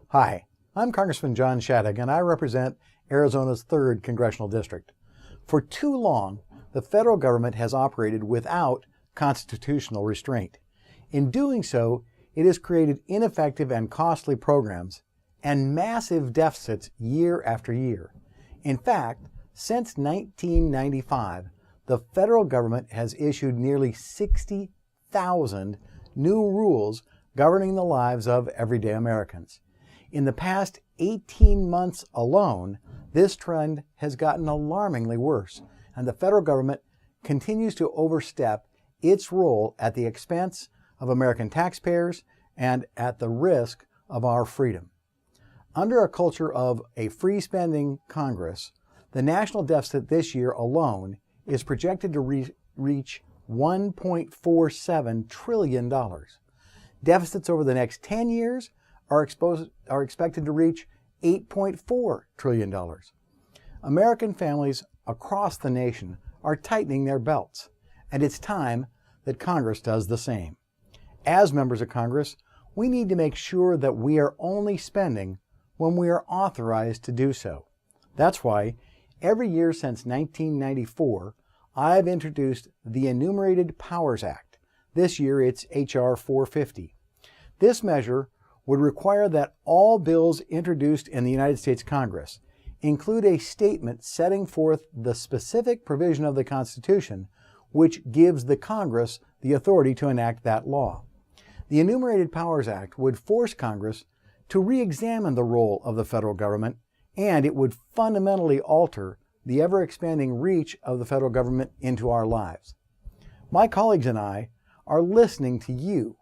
Hi, I'm Congressman John Shadegg, and I represent Arizona's 3rd Congressional District. For too long, the federal government has operated without constitutional restraint. In doing so, it has created ineffective and costly programs and massive deficits year after year. In fact, since 1995, the federal government has issued nearly 60,000 new rules governing the lives of everyday Americans. In the past 18 months alone, this trend has gotten alarmingly worse, and the federal government continues to overstep its role at the expense of American taxpayers and at the risk of our freedom. Under a culture of a free spending Congress, the national deficit this year alone is projected to reach $1.47 trillion. Deficits over the next 10 years are expected to reach $8.4 trillion. American families across the nation are tightening their belts, and it's time that Congress does the same. As members of Congress, we need to make sure that we are only spending when we are authorized to do so. That's why every year since 1994, I've introduced the Enumerated Powers Act. This year it's H.R. 450. This measure would require that all bills introduced in the United States Congress include a statement setting forth the specific provision of the Constitution which gives the Congress the authority to enact that law. The Enumerated Powers Act would force Congress to re-examine the role of the federal government, and it would fundamentally alter the ever-expanding reach of the federal government into our lives. My colleagues and I are listening to you.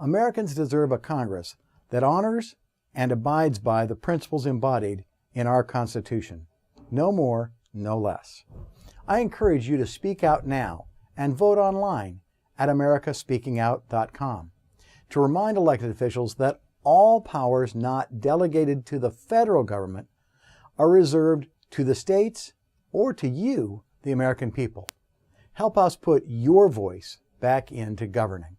Americans deserve a Congress that honors and abides by the principles embodied in our Constitution. No more, no less. I encourage you to speak out now and vote online at americaspeakingout.com to remind elected officials that all powers not delegated to the federal government are reserved to the states or to you, the American people. Help us put your voice back into governing.